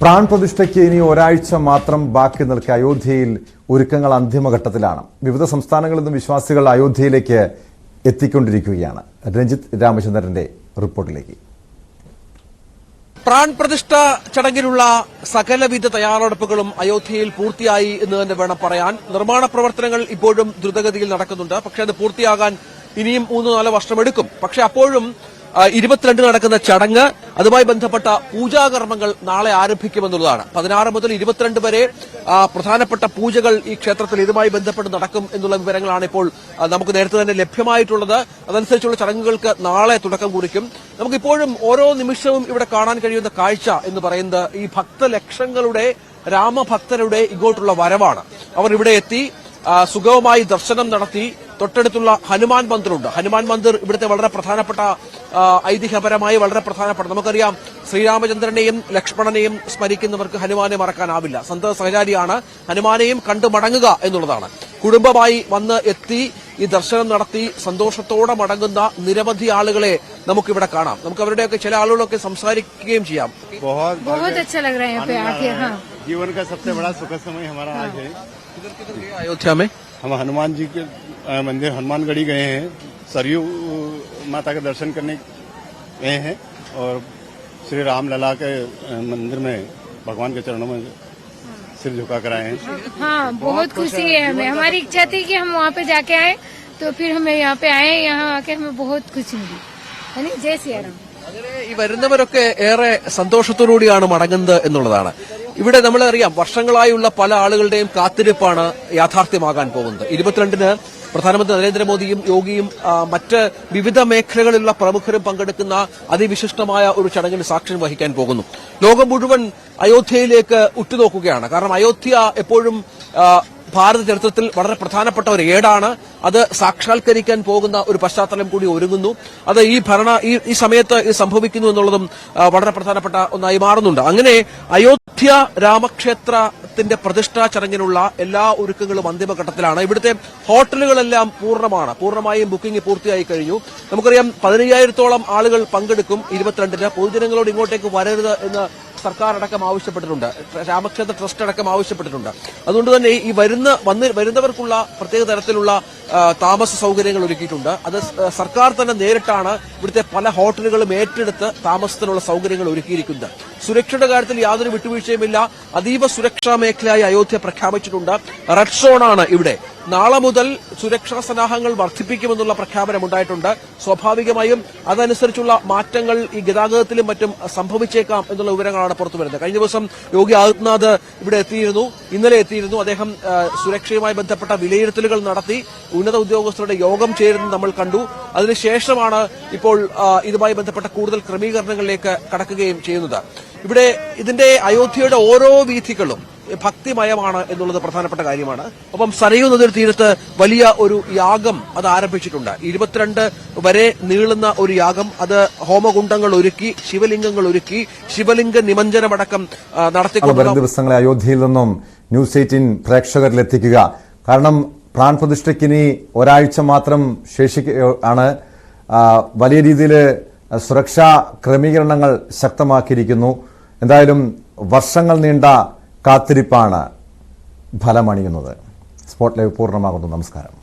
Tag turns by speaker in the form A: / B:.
A: PRAN പ്രതിഷ്ഠയ്ക്ക് ഇനി ഒരാഴ്ച മാത്രം ബാക്കി നിൽക്കെ അയോധ്യയിൽ ഒരുക്കങ്ങൾ അന്തിമഘട്ടത്തിലാണ്. വിവിധ സംസ്ഥാനങ്ങളിൽ നിന്നും വിശ്വാസികൾ അയോധ്യയിലേക്ക് എത്തിക്കൊണ്ടിരിക്കുകയാണ്. രഞ്ജിത്ത് രാമചന്ദ്രന്റെ റിപ്പോർട്ടിലേക്ക്.
B: പ്രാൺ പ്രതിഷ്ഠ ചടങ്ങിലുള്ള സകലവിധ തയ്യാറെടുപ്പുകളും അയോധ്യയിൽ പൂർത്തിയായി എന്ന് തന്നെ വേണം പറയാൻ. നിർമ്മാണ പ്രവർത്തനങ്ങൾ ഇപ്പോഴും ദ്രുതഗതിയിൽ നടക്കുന്നുണ്ട്. പക്ഷേ അത് പൂർത്തിയാകാൻ ഇനിയും 3-4 വർഷമെടുക്കും. പക്ഷേ അപ്പോഴും 22 നടക്കുന്ന ചടങ്ങ്, അതുമായി ബന്ധപ്പെട്ട പൂജാകർമ്മങ്ങൾ നാളെ ആരംഭിക്കുമെന്നുള്ളതാണ്. 16 മുതൽ 22 വരെ പ്രധാനപ്പെട്ട പൂജകൾ ഈ ക്ഷേത്രത്തിൽ ഇതുമായി ബന്ധപ്പെട്ട് നടക്കും എന്നുള്ള വിവരങ്ങളാണ് ഇപ്പോൾ നമുക്ക് നേരത്തെ തന്നെ ലഭ്യമായിട്ടുള്ളത്. അതനുസരിച്ചുള്ള ചടങ്ങുകൾക്ക് നാളെ തുടക്കം കുറിക്കും. നമുക്കിപ്പോഴും ഓരോ നിമിഷവും ഇവിടെ കാണാൻ കഴിയുന്ന കാഴ്ച എന്ന് പറയുന്നത് ഈ ഭക്തലക്ഷങ്ങളുടെ, രാമഭക്തരുടെ ഇങ്ങോട്ടുള്ള വരവാണ്. അവർ ഇവിടെ എത്തി സുഗമമായി ദർശനം നടത്തി. തൊട്ടടുത്തുള്ള ഹനുമാൻ മന്ദിറുണ്ട്. ഹനുമാൻ മന്ദിർ ഇവിടുത്തെ വളരെ പ്രധാനപ്പെട്ട, ഐതിഹ്യപരമായി വളരെ പ്രധാനപ്പെട്ട, നമുക്കറിയാം ശ്രീരാമചന്ദ്രനെയും ലക്ഷ്മണനെയും സ്മരിക്കുന്നവർക്ക് ഹനുമാനെ മറക്കാനാവില്ല. സന്ത സഹചാരിയാണ്. ഹനുമാനെയും കണ്ടു മടങ്ങുക എന്നുള്ളതാണ്. കുടുംബമായി വന്ന് എത്തി ഈ ദർശനം നടത്തി സന്തോഷത്തോടെ മടങ്ങുന്ന നിരവധി ആളുകളെ നമുക്കിവിടെ കാണാം. നമുക്ക് അവരുടെയൊക്കെ ചില ആളുകളൊക്കെ സംസാരിക്കുകയും ചെയ്യാം.
C: जीवन का सबसे बड़ा सुखद समय हमारा आज है।
B: अयोध्या में
C: हम हनुमान जी के मंदिर हनुमानगढ़ी गए हैं, सरयू माता के दर्शन करने गए हैं और श्री राम लला के मंदिर में भगवान के चरणों में सिर झुका कर आए हैं।
D: हाँ, बहुत खुशी है हमें। हमारी इच्छा थी कि हम वहाँ पे जाके आए, तो फिर हमें यहाँ पे आए। यहाँ आके हमें बहुत खुशी मिली। जय सिया राम।
B: അങ്ങനെ ഈ വരുന്നവരൊക്കെ ഏറെ സന്തോഷത്തോടുകൂടിയാണ് മടങ്ങുന്നത് എന്നുള്ളതാണ്. ഇവിടെ നമ്മളറിയാം, വർഷങ്ങളായുള്ള പല ആളുകളുടെയും കാത്തിരിപ്പാണ് യാഥാർത്ഥ്യമാകാൻ പോകുന്നത്. 22-ന് പ്രധാനമന്ത്രി നരേന്ദ്രമോദിയും യോഗിയും മറ്റ് വിവിധ മേഖലകളിലുള്ള പ്രമുഖരും പങ്കെടുക്കുന്ന അതിവിശിഷ്ടമായ ഒരു ചടങ്ങിന് സാക്ഷ്യം വഹിക്കാൻ പോകുന്നു. ലോകം മുഴുവൻ അയോധ്യയിലേക്ക് ഉറ്റുനോക്കുകയാണ്. കാരണം അയോധ്യ എപ്പോഴും ഭാരത ചരിത്രത്തിൽ വളരെ പ്രധാനപ്പെട്ട ഒരു ഏടാണ്. അത് സാക്ഷാത്കരിക്കാൻ പോകുന്ന ഒരു പശ്ചാത്തലം കൂടി ഒരുങ്ങുന്നു. അത് ഈ സമയത്ത് ഇത് സംഭവിക്കുന്നു എന്നുള്ളതും വളരെ പ്രധാനപ്പെട്ട ഒന്നായി മാറുന്നുണ്ട്. അങ്ങനെ അയോധ്യ രാമക്ഷേത്രത്തിന്റെ പ്രതിഷ്ഠാ ചടങ്ങിനുള്ള എല്ലാ ഒരുക്കങ്ങളും അന്തിമഘട്ടത്തിലാണ്. ഇവിടുത്തെ ഹോട്ടലുകളെല്ലാം പൂർണ്ണമായും ബുക്കിംഗ് പൂർത്തിയായി കഴിഞ്ഞു. നമുക്കറിയാം 15,000-ഓളം ആളുകൾ പങ്കെടുക്കും 22-ന്. പൊതുജനങ്ങളോട് ഇങ്ങോട്ടേക്ക് വരരുത് എന്ന് സർക്കാർ അടക്കം ആവശ്യപ്പെട്ടിട്ടുണ്ട്. രാമക്ഷേത്ര ട്രസ്റ്റ് അടക്കം ആവശ്യപ്പെട്ടിട്ടുണ്ട്. അതുകൊണ്ട് തന്നെ ഈ വരുന്നവർക്കുള്ള പ്രത്യേക തരത്തിലുള്ള താമസ സൗകര്യങ്ങൾ ഒരുക്കിയിട്ടുണ്ട്. അത് സർക്കാർ തന്നെ നേരിട്ടാണ് ഇവിടുത്തെ പല ഹോട്ടലുകളും ഏറ്റെടുത്ത് താമസത്തിനുള്ള സൗകര്യങ്ങൾ ഒരുക്കിയിരിക്കുന്നത്. സുരക്ഷയുടെ കാര്യത്തിൽ യാതൊരു വിട്ടുവീഴ്ചയുമില്ല. അതീവ സുരക്ഷാ മേഖലയായി അയോധ്യ പ്രഖ്യാപിച്ചിട്ടുണ്ട്. റെഡ് സോണാണ് ഇവിടെ. നാളെ മുതൽ സുരക്ഷാ സന്നാഹങ്ങൾ വർദ്ധിപ്പിക്കുമെന്നുള്ള പ്രഖ്യാപനമുണ്ടായിട്ടുണ്ട്. സ്വാഭാവികമായും അതനുസരിച്ചുള്ള മാറ്റങ്ങൾ ഈ ഗതാഗതത്തിലും മറ്റും സംഭവിച്ചേക്കാം എന്നുള്ള വിവരങ്ങളാണ് പുറത്തുവരുന്നത്. കഴിഞ്ഞ ദിവസം യോഗി ആദിത്യനാഥ് ഇവിടെ ഇന്നലെ എത്തിയിരുന്നു. അദ്ദേഹം സുരക്ഷയുമായി ബന്ധപ്പെട്ട വിലയിരുത്തലുകൾ നടത്തി. ഉന്നത ഉദ്യോഗസ്ഥരുടെ യോഗം ചേരുന്നത് നമ്മൾ കണ്ടു. അതിനുശേഷമാണ് ഇപ്പോൾ ഇതുമായി ബന്ധപ്പെട്ട കൂടുതൽ ക്രമീകരണങ്ങളിലേക്ക് കടക്കുകയും ചെയ്യുന്നത്. ഇവിടെ ഇതിന്റെ അയോധ്യയുടെ ഓരോ വീഥികളും ഭക്തിമയമാണ് എന്നുള്ളത് പ്രധാനപ്പെട്ട കാര്യമാണ്. ഒപ്പം സരയൂ നദിയുടെ തീരത്ത് വലിയ ഒരു യാഗം അത് ആരംഭിച്ചിട്ടുണ്ട്. 22 വരെ നീളുന്ന ഒരു യാഗം. അത് ഹോമകുണ്ഡങ്ങൾ ഒരുക്കി, ശിവലിംഗങ്ങൾ ഒരുക്കി, ശിവലിംഗ നിമഞ്ജനമടക്കം നടത്തിക്കൊണ്ട്
A: വരും ദിവസങ്ങളെ അയോധ്യയിൽ നിന്നും ന്യൂസ് 18 പ്രേക്ഷകരിലെത്തിക്കുക. കാരണം പ്രാൺ പ്രതിഷ്ഠയ്ക്കിനി ഒരാഴ്ച മാത്രം ശേഷിക്കുകയാണ്. വലിയ രീതിയിൽ സുരക്ഷാ ക്രമീകരണങ്ങൾ ശക്തമാക്കിയിരിക്കുന്നു. എന്തായാലും വർഷങ്ങൾ നീണ്ട കാത്തിരിപ്പാണ് ഫലമണിയുന്നത്. സ്പോട്ട് ലൈവ് പൂർണ്ണമാകുന്നു. നമസ്കാരം.